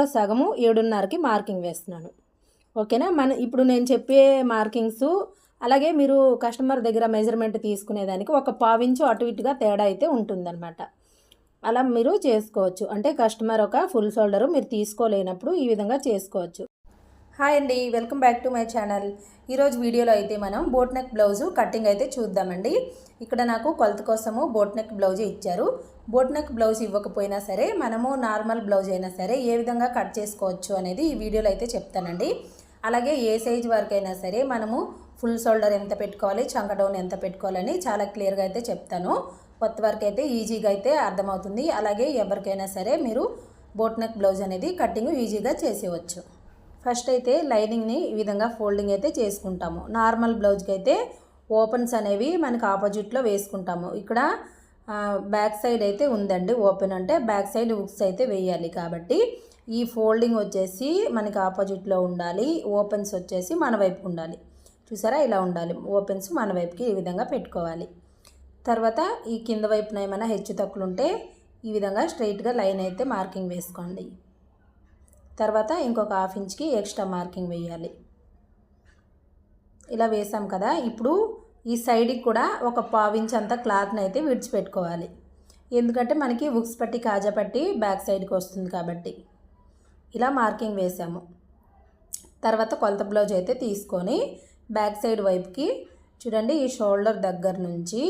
సగము 7:30కి మార్కింగ్ వేస్తున్నాను. ఓకేనా. ఇప్పుడు నేను చెప్పే మార్కింగ్స్ అలాగే మీరు కస్టమర్ దగ్గర మెజర్మెంట్ తీసుకునేదానికి ఒక పావించు అటు ఇటుగా తేడా అయితే ఉంటుందన్నమాట. అలా మీరు చేసుకోవచ్చు. అంటే కస్టమర్ ఒక ఫుల్ షోల్డరు మీరు తీసుకోలేనప్పుడు ఈ విధంగా చేసుకోవచ్చు. హాయ్ అండి, welcome back to my channel. ఈరోజు వీడియోలో అయితే మనం బోట్ నెక్ బ్లౌజు కటింగ్ అయితే చూద్దామండి. ఇక్కడ నాకు కొలత కోసము బోట్ నెక్ బ్లౌజ్ ఇచ్చారు. బోట్ నెక్ బ్లౌజ్ ఇవ్వకపోయినా సరే మనము నార్మల్ బ్లౌజ్ అయినా సరే ఏ విధంగా కట్ చేసుకోవచ్చు అనేది ఈ వీడియోలో అయితే చెప్తానండి. అలాగే ఏ సైజ్ వరకైనా సరే మనము ఫుల్ షోల్డర్ ఎంత పెట్టుకోవాలి, చంక డౌన్ ఎంత పెట్టుకోవాలని చాలా క్లియర్గా అయితే చెప్తాను. కొత్త వరకు అయితే ఈజీగా అయితే అర్థమవుతుంది. అలాగే ఎవరికైనా సరే మీరు బోట్ నెక్ బ్లౌజ్ అనేది కటింగ్ ఈజీగా చేసేవచ్చు. ఫస్ట్ అయితే లైనింగ్ని ఈ విధంగా ఫోల్డింగ్ అయితే చేసుకుంటాము. నార్మల్ బ్లౌజ్కి అయితే ఓపెన్స్ అనేవి మనకు ఆపోజిట్లో వేసుకుంటాము. ఇక్కడ బ్యాక్ సైడ్ అయితే ఉందండి ఓపెన్, అంటే బ్యాక్ సైడ్ హుక్స్ అయితే వేయాలి. కాబట్టి ఈ ఫోల్డింగ్ వచ్చేసి మనకి ఆపోజిట్లో ఉండాలి, ఓపెన్స్ వచ్చేసి మన వైపు ఉండాలి. చూసారా, ఇలా ఉండాలి. ఓపెన్స్ మన వైపుకి ఈ విధంగా పెట్టుకోవాలి. తర్వాత ఈ కింద వైపున ఏమైనా హెచ్చు తక్కువలు ఉంటే ఈ విధంగా స్ట్రైట్గా లైన్ అయితే మార్కింగ్ వేసుకోండి. తర్వాత ఇంకొక హాఫ్ ఇంచ్కి ఎక్స్ట్రా మార్కింగ్ వేయాలి. ఇలా వేసాం కదా. ఇప్పుడు ఈ సైడ్కి కూడా ఒక పావించ్ అంతా క్లాత్ని అయితే విడిచిపెట్టుకోవాలి. ఎందుకంటే మనకి హుక్స్ పట్టి కాజా పట్టి బ్యాక్ సైడ్కి వస్తుంది కాబట్టి ఇలా మార్కింగ్ వేసాము. తర్వాత కొలత బ్లౌజ్ అయితే తీసుకొని బ్యాక్ సైడ్ వైపుకి చూడండి, ఈ షోల్డర్ దగ్గర నుంచి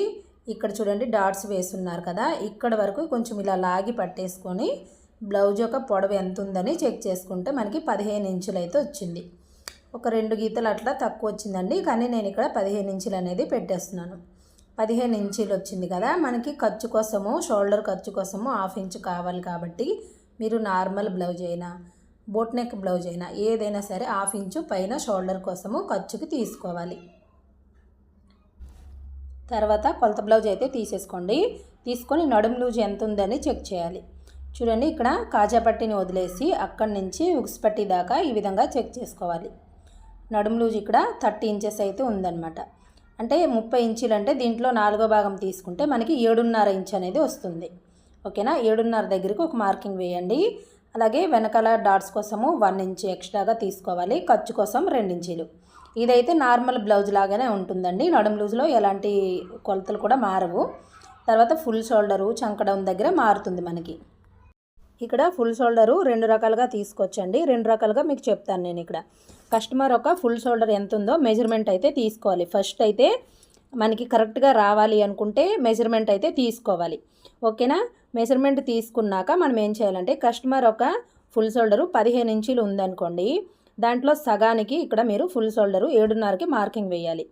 ఇక్కడ చూడండి డాట్స్ వేస్తున్నారు కదా, ఇక్కడ వరకు కొంచెం ఇలా లాగి పట్టేసుకొని బ్లౌజ్ యొక్క పొడవు ఎంత ఉందని చెక్ చేసుకుంటే మనకి 15 ఇంచులు అయితే వచ్చింది. ఒక 2 గీతలు అట్లా తక్కువ వచ్చిందండి, కానీ నేను ఇక్కడ 15 ఇంచులు అనేది పెట్టేస్తున్నాను. 15 ఇంచులు వచ్చింది కదా. మనకి ఖర్చు కోసము, షోల్డర్ ఖర్చు కోసము హాఫ్ ఇంచు కావాలి. కాబట్టి మీరు నార్మల్ బ్లౌజ్ అయినా బోట్ నెక్ బ్లౌజ్ అయినా ఏదైనా సరే హాఫ్ ఇంచు పైన షోల్డర్ కోసము ఖర్చుకి తీసుకోవాలి. తర్వాత కొలత బ్లౌజ్ అయితే తీసేసుకోండి. తీసుకొని నడుము లూజ్ ఎంత ఉందని చెక్ చేయాలి. చూడండి, ఇక్కడ కాజా పట్టిని వదిలేసి అక్కడి నుంచి హుక్స్ పట్టి దాకా ఈ విధంగా చెక్ చేసుకోవాలి. నడుము లూజ్ ఇక్కడ 30 ఇంచెస్ అయితే ఉందన్నమాట. అంటే 30 ఇంచులు అంటే దీంట్లో 4వ భాగం తీసుకుంటే మనకి 7.5 ఇంచ్ అనేది వస్తుంది. ఓకేనా. 7.5 దగ్గరికి ఒక మార్కింగ్ వేయండి. అలాగే వెనకాల డాట్స్ కోసము 1 ఇంచ్ ఎక్స్ట్రాగా తీసుకోవాలి. ఖర్చు కోసం 2 ఇంచీలు. ఇదైతే నార్మల్ బ్లౌజ్ లాగానే ఉంటుందండి. నడుము లూజ్లో ఎలాంటి కొలతలు కూడా మారవు. తర్వాత ఫుల్ షోల్డరు చంక డౌన్ దగ్గర మారుతుంది మనకి. ఇక్కడ ఫుల్ షోల్డరు 2 రకాలుగా తీసుకోవచ్చండి. 2 రకాలుగా మీకు చెప్తాను నేను. ఇక్కడ కస్టమర్ ఒక ఫుల్ షోల్డర్ ఎంత ఉందో మెజర్మెంట్ అయితే తీసుకోవాలి. ఫస్ట్ అయితే మనకి కరెక్ట్గా రావాలి అనుకుంటే మెజర్మెంట్ అయితే తీసుకోవాలి. ఓకేనా. మెజర్మెంట్ తీసుకున్నాక మనం ఏం చేయాలంటే కస్టమర్ ఒక ఫుల్ షోల్డరు 15 ఇంచులు ఉందనుకోండి, దాంట్లో సగానికి ఇక్కడ మీరు ఫుల్ షోల్డరు 7.5కి మార్కింగ్ వేయాలి.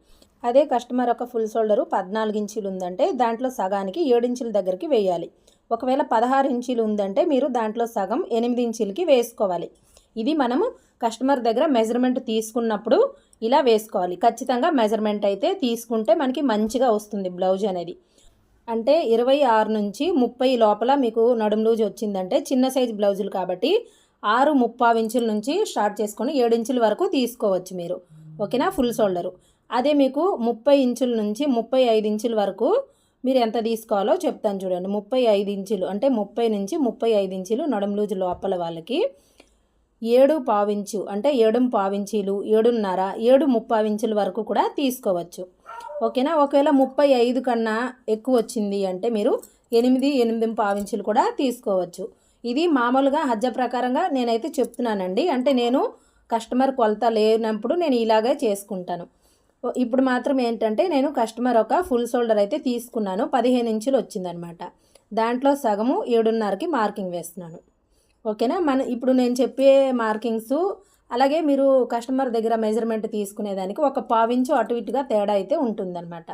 అదే కస్టమర్ ఒక ఫుల్ షోల్డరు 14 ఇంచులు ఉందంటే దాంట్లో సగానికి 7 ఇంచుల దగ్గరికి వేయాలి. ఒకవేళ 16 ఇంచులు ఉందంటే మీరు దాంట్లో సగం 8 ఇంచులకి వేసుకోవాలి. ఇది మనము కస్టమర్ దగ్గర మెజర్మెంట్ తీసుకున్నప్పుడు ఇలా వేసుకోవాలి. ఖచ్చితంగా మెజర్మెంట్ అయితే తీసుకుంటే మనకి మంచిగా వస్తుంది బ్లౌజ్ అనేది. అంటే 26 నుంచి 30 లోపల మీకు నడుము లూజ్ వచ్చిందంటే చిన్న సైజు బ్లౌజులు కాబట్టి 6.25 ఇంచుల నుంచి స్టార్ట్ చేసుకొని 7 ఇంచుల వరకు తీసుకోవచ్చు మీరు. ఓకేనా. Full shoulder. అదే మీకు 30 ఇంచుల నుంచి 35 ఇంచుల వరకు మీరు ఎంత తీసుకోవాలో చెప్తాను చూడండి. 35 ఇంచులు అంటే 30 నుంచి 35 ఇంచులు నడుము లూజ్ లోపల వాళ్ళకి 7.25 ఇంచు అంటే 7.25 ఇంచీలు, 7.5, 7.35 ఇంచుల వరకు కూడా తీసుకోవచ్చు. ఓకేనా. ఒకవేళ 35 కన్నా ఎక్కువ వచ్చింది అంటే మీరు 8, 8.25 ఇంచులు కూడా తీసుకోవచ్చు. ఇది మామూలుగా హజ్జ ప్రకారంగా నేనైతే చెప్తున్నానండి. అంటే నేను కస్టమర్ కొలత లేనప్పుడు నేను ఇలాగే చేసుకుంటాను. ఇప్పుడు మాత్రం ఏంటంటే నేను కస్టమర్ ఒక ఫుల్ షోల్డర్ అయితే తీసుకున్నాను, 15 ఇంచులు వచ్చిందనమాట. దాంట్లో సగము 7.5కి మార్కింగ్ వేస్తున్నాను. ఓకేనా. ఇప్పుడు నేను చెప్పే మార్కింగ్స్ అలాగే మీరు కస్టమర్ దగ్గర మెజర్మెంట్ తీసుకునేదానికి ఒక పావించు అటు ఇటుగా తేడా అయితే ఉంటుందన్నమాట.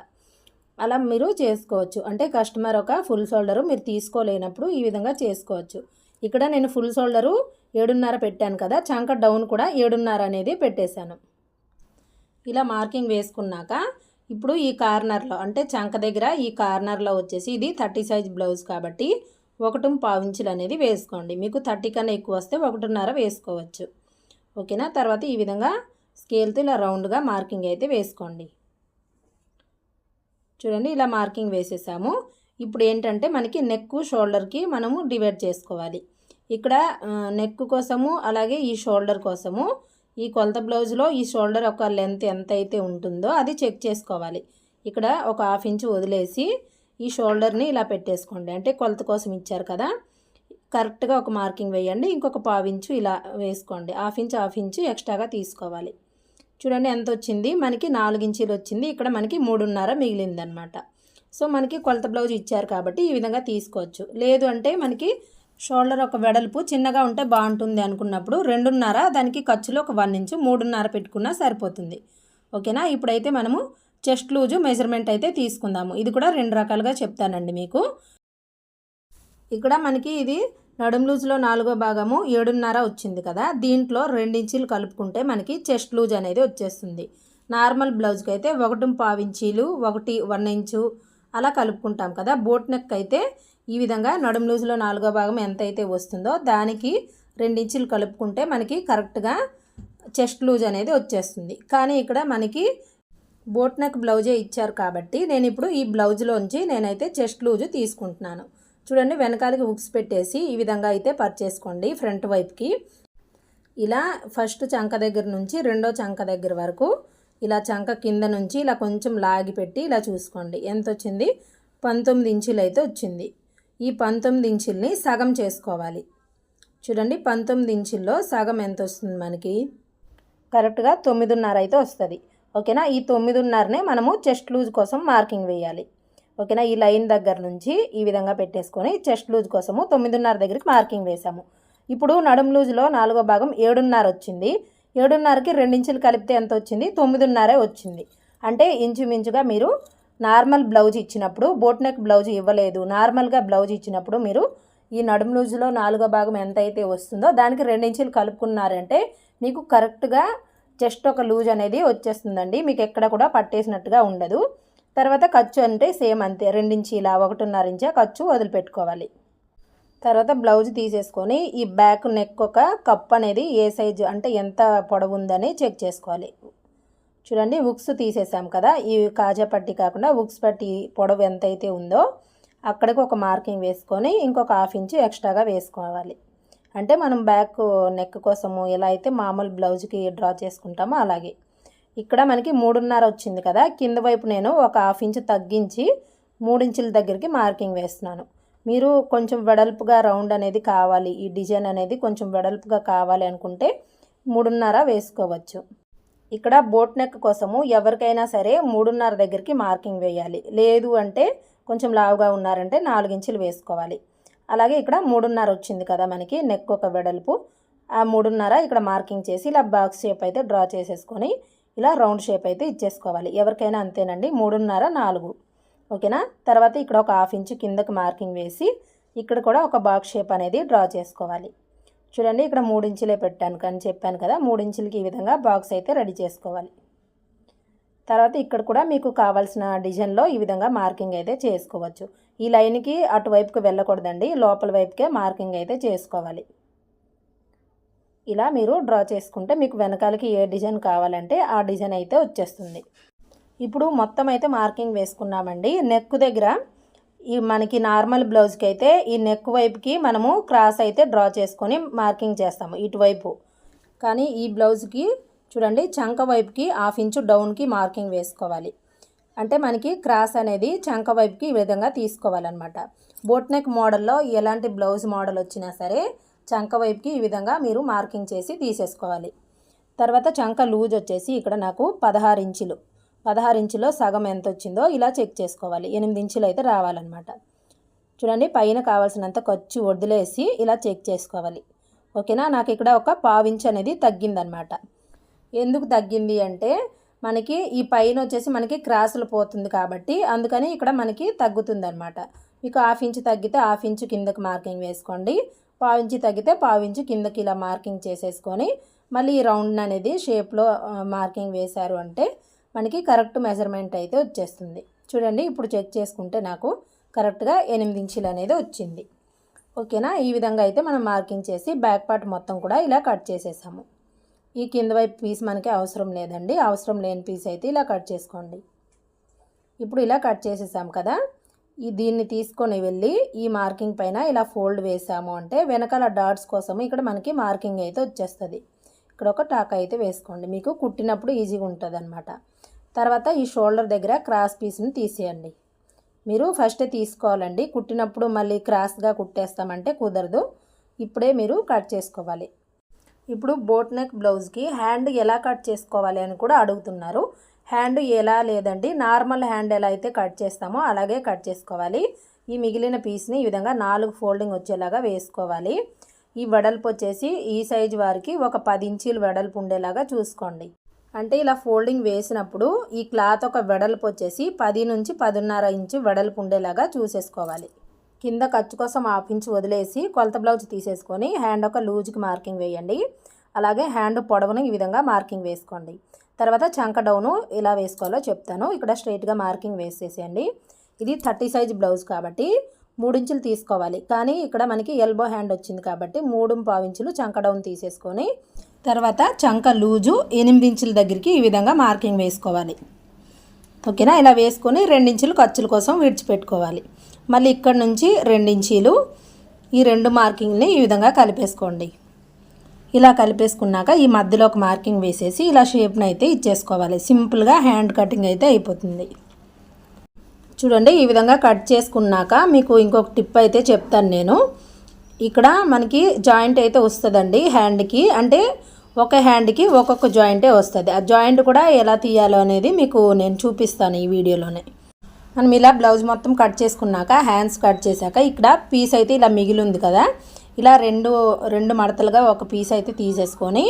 అలా మీరు చేసుకోవచ్చు. అంటే కస్టమర్ ఒక ఫుల్ షోల్డరు మీరు తీసుకోలేనప్పుడు ఈ విధంగా చేసుకోవచ్చు. ఇక్కడ నేను ఫుల్ షోల్డరు 7.5 పెట్టాను కదా, చంక డౌన్ కూడా 7.5 అనేది పెట్టేశాను. ఇలా మార్కింగ్ వేసుకున్నాక ఇప్పుడు ఈ కార్నర్లో అంటే చంక దగ్గర ఈ కార్నర్లో వచ్చేసి ఇది 30 సైజ్ బ్లౌజ్ కాబట్టి 1.25 ఇంచులు అనేది వేసుకోండి. మీకు 30 కన్నా ఎక్కువ వస్తే 1.5 వేసుకోవచ్చు. ఓకేనా. తర్వాత ఈ విధంగా స్కేల్తో ఇలా రౌండ్గా మార్కింగ్ అయితే వేసుకోండి. చూడండి, ఇలా మార్కింగ్ వేసేసాము. ఇప్పుడు ఏంటంటే మనకి నెక్ షోల్డర్కి మనము డివైడ్ చేసుకోవాలి. ఇక్కడ నెక్ కోసము అలాగే ఈ షోల్డర్ కోసము ఈ కొలత బ్లౌజ్లో ఈ షోల్డర్ ఒక లెంత్ ఎంత అయితే ఉంటుందో అది చెక్ చేసుకోవాలి. ఇక్కడ ఒక 1/2 ఇంచు వదిలేసి ఈ షోల్డర్ని ఇలా పెట్టేసుకోండి. అంటే కొలత కోసం ఇచ్చారు కదా, కరెక్ట్గా ఒక మార్కింగ్ వేయండి. ఇంకొక 1/2 ఇంచు ఇలా వేసుకోండి. 1/2 ఇంచు ఎక్స్ట్రాగా తీసుకోవాలి. చూడండి ఎంత వచ్చింది, మనకి 4 ఇంచీలు వచ్చింది. ఇక్కడ మనకి 3.5 మిగిలిందనమాట. సో మనకి కొలత బ్లౌజ్ ఇచ్చారు కాబట్టి ఈ విధంగా తీసుకోవచ్చు. లేదు అంటే మనకి షోల్డర్ ఒక వెడల్పు చిన్నగా ఉంటే బాగుంటుంది అనుకున్నప్పుడు 2.5, దానికి ఖర్చులో ఒక 1 ఇంచు 3.5 పెట్టుకున్నా సరిపోతుంది. ఓకేనా. ఇప్పుడైతే మనము చెస్ట్ లూజు మెజర్మెంట్ అయితే తీసుకుందాము. ఇది కూడా 2 రకాలుగా చెప్తానండి మీకు. ఇక్కడ మనకి ఇది నడుం లూజ్లో 4వ భాగము 7.5 వచ్చింది కదా, దీంట్లో 2 ఇంచీలు కలుపుకుంటే మనకి చెస్ట్ లూజ్ అనేది వచ్చేస్తుంది. నార్మల్ బ్లౌజ్కి అయితే 1.5 ఇంచీలు 1 ఇంచు అలా కలుపుకుంటాం కదా. బోట్ నెక్ అయితే ఈ విధంగా నడుం లూజ్లో 4వ భాగం ఎంత అయితే వస్తుందో దానికి 2 ఇంచీలు కలుపుకుంటే మనకి కరెక్ట్గా చెస్ట్ లూజ్ అనేది వచ్చేస్తుంది. కానీ ఇక్కడ మనకి బోట్ నెక్ బ్లౌజే ఇచ్చారు కాబట్టి నేను ఇప్పుడు ఈ బ్లౌజ్లోంచి నేనైతే చెస్ట్ లూజు తీసుకుంటున్నాను. చూడండి, వెనకాలకి హుక్స్ పెట్టేసి ఈ విధంగా అయితే పర్చేసుకోండి. ఫ్రంట్ వైపుకి ఇలా ఫస్ట్ చంక దగ్గర నుంచి రెండో చంక దగ్గర వరకు ఇలా చంక కింద నుంచి ఇలా కొంచెం లాగి పెట్టి ఇలా చూసుకోండి. ఎంత వచ్చింది, 19 ఇంచులు అయితే వచ్చింది. ఈ 19 ఇంచుల్ని సగం చేసుకోవాలి. చూడండి, 19 ఇంచుల్లో సగం ఎంత వస్తుంది మనకి, కరెక్ట్గా 9.5 అయితే వస్తుంది. ఓకేనా. ఈ 9.5నే మనము చెస్ట్ లూజ్ కోసం మార్కింగ్ వేయాలి. ఓకేనా. ఈ లైన్ దగ్గర నుంచి ఈ విధంగా పెట్టేసుకొని చెస్ట్ లూజ్ కోసము 9.5 దగ్గరికి మార్కింగ్ వేసాము. ఇప్పుడు నడుం లూజ్లో 4వ భాగం 7.5 వచ్చింది. 7.5కి 2 ఇంచులు కలిపితే ఎంత వచ్చింది, 9.5 వచ్చింది. అంటే ఇంచుమించుగా మీరు నార్మల్ బ్లౌజ్ ఇచ్చినప్పుడు, బోట్ నెక్ బ్లౌజ్ ఇవ్వలేదు, నార్మల్గా బ్లౌజ్ ఇచ్చినప్పుడు మీరు ఈ నడుం లూజ్లో 4వ భాగం ఎంత అయితే వస్తుందో దానికి 2 ఇంచులు కలుపుకున్నారంటే మీకు కరెక్ట్గా చెస్ట్ ఒక లూజ్ అనేది వచ్చేస్తుందండి. మీకు ఎక్కడ కూడా పట్టేసినట్టుగా ఉండదు. తర్వాత ఖర్చు అంటే సేమ్ అంతే, 2 ఇంచీల 1.5 ఇంచా ఖర్చు వదిలిపెట్టుకోవాలి. తర్వాత బ్లౌజ్ తీసేసుకొని ఈ బ్యాక్ నెక్ ఒక కప్ అనేది ఏ సైజు అంటే ఎంత పొడవు ఉందని చెక్ చేసుకోవాలి. చూడండి, హుక్స్ తీసేసాం కదా, ఈ కాజా పట్టి కాకుండా హుక్స్ పట్టి పొడవు ఎంత అయితే ఉందో అక్కడికి ఒక మార్కింగ్ వేసుకొని ఇంకొక 1/2 ఇంచు ఎక్స్ట్రాగా వేసుకోవాలి. అంటే మనం బ్యాక్ నెక్ కోసము ఎలా అయితే మామూలు బ్లౌజ్కి డ్రా చేసుకుంటామో అలాగే. ఇక్కడ మనకి 3.5 వచ్చింది కదా, కింద వైపు నేను ఒక 1/2 ఇంచు తగ్గించి 3 ఇంచుల దగ్గరికి మార్కింగ్ వేస్తున్నాను. మీరు కొంచెం వెడల్పుగా రౌండ్ అనేది కావాలి, ఈ డిజైన్ అనేది కొంచెం వెడల్పుగా కావాలి అనుకుంటే 3.5 వేసుకోవచ్చు. ఇక్కడ బోట్ నెక్ కోసము ఎవరికైనా సరే 3.5 దగ్గరికి మార్కింగ్ వేయాలి. లేదు అంటే కొంచెం లావుగా ఉన్నారంటే 4 ఇంచులు వేసుకోవాలి. అలాగే ఇక్కడ 3.5 వచ్చింది కదా మనకి నెక్ ఒక వెడల్పు, ఆ 3.5 ఇక్కడ మార్కింగ్ చేసి ఇలా బాక్స్ షేప్ అయితే డ్రా చేసేసుకొని ఇలా రౌండ్ షేప్ అయితే ఇచ్చేసుకోవాలి. ఎవరికైనా అంతేనండి, 3.5 4. ఓకేనా. తర్వాత ఇక్కడ ఒక 1/2 ఇంచు కిందకి మార్కింగ్ వేసి ఇక్కడ కూడా ఒక బాక్స్ షేప్ అనేది డ్రా చేసుకోవాలి. చూడండి, ఇక్కడ 3 ఇంచులే పెట్టాను కానీ చెప్పాను కదా, 3 ఇంచులకి ఈ విధంగా బాక్స్ అయితే రెడీ చేసుకోవాలి. తర్వాత ఇక్కడ కూడా మీకు కావాల్సిన డిజైన్లో ఈ విధంగా మార్కింగ్ అయితే చేసుకోవచ్చు. ఈ లైన్కి అటువైపుకి వెళ్ళకూడదండి, లోపల వైపుకే మార్కింగ్ అయితే చేసుకోవాలి. ఇలా మీరు డ్రా చేసుకుంటే మీకు వెనకాలకి ఏ డిజైన్ కావాలంటే ఆ డిజైన్ అయితే వచ్చేస్తుంది. ఇప్పుడు మొత్తం అయితే మార్కింగ్ వేసుకున్నామండి. నెక్ దగ్గర ఈ మనకి నార్మల్ బ్లౌజ్కి అయితే ఈ నెక్ వైపుకి మనము క్రాస్ అయితే డ్రా చేసుకొని మార్కింగ్ చేస్తాము ఇటువైపు. కానీ ఈ బ్లౌజ్కి చూడండి చంక వైపుకి 1/2 ఇంచు డౌన్కి మార్కింగ్ వేసుకోవాలి. అంటే మనకి క్రాస్ అనేది చంక వైపుకి ఈ విధంగా తీసుకోవాలన్నమాట. బోట్ నెక్ మోడల్లో ఎలాంటి బ్లౌజ్ మోడల్ వచ్చినా సరే చంక వైపుకి ఈ విధంగా మీరు మార్కింగ్ చేసి తీసేసుకోవాలి. తర్వాత చంక లూజ్ వచ్చేసి ఇక్కడ నాకు 16 ఇంచులు. 16 ఇంచులో సగం ఎంత వచ్చిందో ఇలా చెక్ చేసుకోవాలి. 8 ఇంచులు అయితే రావాలన్నమాట. చూడండి, పైన కావాల్సినంత ఖర్చు వదిలేసి ఇలా చెక్ చేసుకోవాలి. ఓకేనా. నాకు ఇక్కడ ఒక 1/2 ఇంచు అనేది తగ్గిందనమాట. ఎందుకు తగ్గింది అంటే మనకి ఈ పైన వచ్చేసి మనకి క్రాసులు పోతుంది కాబట్టి అందుకని ఇక్కడ మనకి తగ్గుతుంది అనమాట. మీకు 1/2 ఇంచు తగ్గితే 1/2 ఇంచు కిందకి మార్కింగ్ వేసుకోండి, 1/2 ఇంచు తగ్గితే 1/2 ఇంచు కిందకి ఇలా మార్కింగ్ చేసేసుకొని మళ్ళీ ఈ రౌండ్ అనేది షేప్లో మార్కింగ్ వేశారు అంటే మనకి కరెక్ట్ మెజర్మెంట్ అయితే వచ్చేస్తుంది. చూడండి, ఇప్పుడు చెక్ చేసుకుంటే నాకు కరెక్ట్గా 8 ఇంచులు అనేది వచ్చింది. ఓకేనా. ఈ విధంగా అయితే మనం మార్కింగ్ చేసి బ్యాక్ పార్ట్ మొత్తం కూడా ఇలా కట్ చేసేసాము. ఈ కింద వైపు పీస్ మనకి అవసరం లేదండి, అవసరం లేని పీస్ అయితే ఇలా కట్ చేసుకోండి. ఇప్పుడు ఇలా కట్ చేసేసాం కదా, దీన్ని తీసుకొని వెళ్ళి ఈ మార్కింగ్ పైన ఇలా ఫోల్డ్ వేసాము అంటే వెనకాల డాట్స్ కోసం ఇక్కడ మనకి మార్కింగ్ అయితే వచ్చేస్తుంది. ఇక్కడ ఒక టాక్ అయితే వేసుకోండి, మీకు కుట్టినప్పుడు ఈజీగా ఉంటుంది అన్నమాట. తర్వాత ఈ షోల్డర్ దగ్గర క్రాస్ పీస్ని తీసేయండి. మీరు ఫస్టే తీసుకోవాలండి, కుట్టినప్పుడు మళ్ళీ క్రాస్గా కుట్టేస్తామంటే కుదరదు. ఇప్పుడే మీరు కట్ చేసుకోవాలి. ఇప్పుడు బోట్ నెక్ బ్లౌజ్కి హ్యాండ్ ఎలా కట్ చేసుకోవాలి అని కూడా అడుగుతున్నారు. హ్యాండ్ ఎలా లేదండి, నార్మల్ హ్యాండ్ ఎలా అయితే కట్ చేస్తామో అలాగే కట్ చేసుకోవాలి. ఈ మిగిలిన పీస్ని ఈ విధంగా 4 ఫోల్డింగ్ వచ్చేలాగా వేసుకోవాలి. ఈ వెడల్పు వచ్చేసి ఈ సైజు వారికి ఒక 10 ఇంచీలు వెడల్పు ఉండేలాగా చూసుకోండి. అంటే ఇలా ఫోల్డింగ్ వేసినప్పుడు ఈ క్లాత్ ఒక వెడల్పు వచ్చేసి 10 నుంచి 10.5 ఇంచు వెడల్పు ఉండేలాగా చూసేసుకోవాలి. కింద ఖర్చు కోసం 1/2 ఇంచు వదిలేసి కొలత బ్లౌజ్ తీసేసుకొని హ్యాండ్ ఒక లూజ్కి మార్కింగ్ వేయండి. అలాగే హ్యాండ్ పొడవును ఈ విధంగా మార్కింగ్ వేసుకోండి. తర్వాత చంక డౌను ఎలా వేసుకోవాలో చెప్తాను. ఇక్కడ స్ట్రైట్గా మార్కింగ్ వేసేసేయండి. ఇది 30 సైజ్ బ్లౌజ్ కాబట్టి 3 ఇంచులు తీసుకోవాలి. కానీ ఇక్కడ మనకి ఎల్బో హ్యాండ్ వచ్చింది కాబట్టి 3.5 ఇంచులు చంక డౌన్ తీసేసుకొని తర్వాత చంక లూజు 8 ఇంచుల దగ్గరికి ఈ విధంగా మార్కింగ్ వేసుకోవాలి. ఓకేనా? ఇలా వేసుకొని 2 ఇంచులు ఖర్చుల కోసం విడిచిపెట్టుకోవాలి. మళ్ళీ ఇక్కడ నుంచి 2 ఇంచీలు ఈ 2 మార్కింగ్ని ఈ విధంగా కలిపేసుకోండి. ఇలా కలిపేసుకున్నాక ఈ మధ్యలో ఒక మార్కింగ్ వేసేసి ఇలా షేప్ని అయితే ఇచ్చేసుకోవాలి. సింపుల్గా హ్యాండ్ కటింగ్ అయితే అయిపోతుంది. చూడండి, ఈ విధంగా కట్ చేసుకున్నాక మీకు ఇంకొక టిప్ అయితే చెప్తాను నేను. ఇక్కడ మనకి జాయింట్ అయితే వస్తుందండి హ్యాండ్కి, అంటే ఒక హ్యాండ్కి ఒక్కొక్క జాయింటే వస్తుంది. ఆ జాయింట్ కూడా ఎలా తీయాలో అనేది మీకు నేను చూపిస్తాను ఈ వీడియోలోనే. మనం ఇలా బ్లౌజ్ మొత్తం కట్ చేసుకున్నాక హ్యాండ్స్ కట్ చేశాక ఇక్కడ పీస్ అయితే ఇలా మిగిలి ఉంది కదా, ఇలా రెండు మడతలుగా ఒక పీస్ అయితే తీసేసుకొని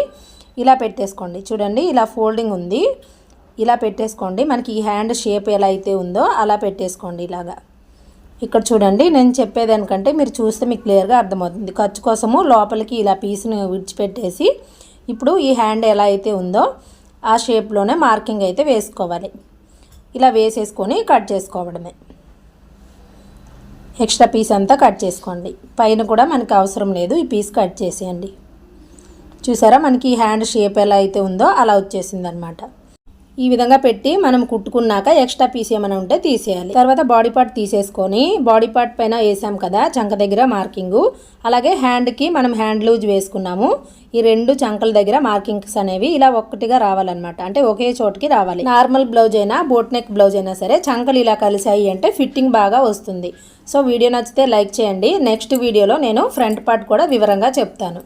ఇలా పెట్టేసుకోండి. చూడండి, ఇలా ఫోల్డింగ్ ఉంది, ఇలా పెట్టేసుకోండి. మనకి ఈ హ్యాండ్ షేప్ ఎలా అయితే ఉందో అలా పెట్టేసుకోండి ఇలాగా. ఇక్కడ చూడండి, నేను చెప్పేదానికంటే మీరు చూస్తే మీకు క్లియర్గా అర్థమవుతుంది. ఖర్చు కోసము లోపలికి ఇలా పీస్ను విడిచిపెట్టేసి ఇప్పుడు ఈ హ్యాండ్ ఎలా అయితే ఉందో ఆ షేప్లోనే మార్కింగ్ అయితే వేసుకోవాలి. ఇలా వేసేసుకొని కట్ చేసుకోవడమే. ఎక్స్ట్రా పీస్ అంతా కట్ చేసుకోండి. పైన కూడా మనకి అవసరం లేదు, ఈ పీస్ కట్ చేసేయండి. చూసారా, మనకి ఈ హ్యాండ్ షేప్ ఎలా అయితే ఉందో అలా వచ్చేసింది అనమాట. ఈ విధంగా పెట్టి మనం కుట్టుకున్నాక ఎక్స్ట్రా పీస్ ఏమైనా ఉంటే తీసేయాలి. తర్వాత బాడీ పార్ట్ తీసేసుకొని బాడీ పార్ట్ పైన వేసాం కదా చంక దగ్గర మార్కింగు, అలాగే హ్యాండ్కి మనం హ్యాండ్ లూజ్ వేసుకున్నాము. ఈ 2 చంకల దగ్గర మార్కింగ్స్ అనేవి ఇలా ఒక్కటిగా రావాలన్నమాట, అంటే ఒకే చోటుకి రావాలి. నార్మల్ బ్లౌజ్ అయినా బోట్ నెక్ బ్లౌజ్ అయినా సరే చంకలు ఇలా కలిసాయి అంటే ఫిట్టింగ్ బాగా వస్తుంది. సో వీడియో నచ్చితే లైక్ చేయండి. నెక్స్ట్ వీడియోలో నేను ఫ్రంట్ పార్ట్ కూడా వివరంగా చెప్తాను.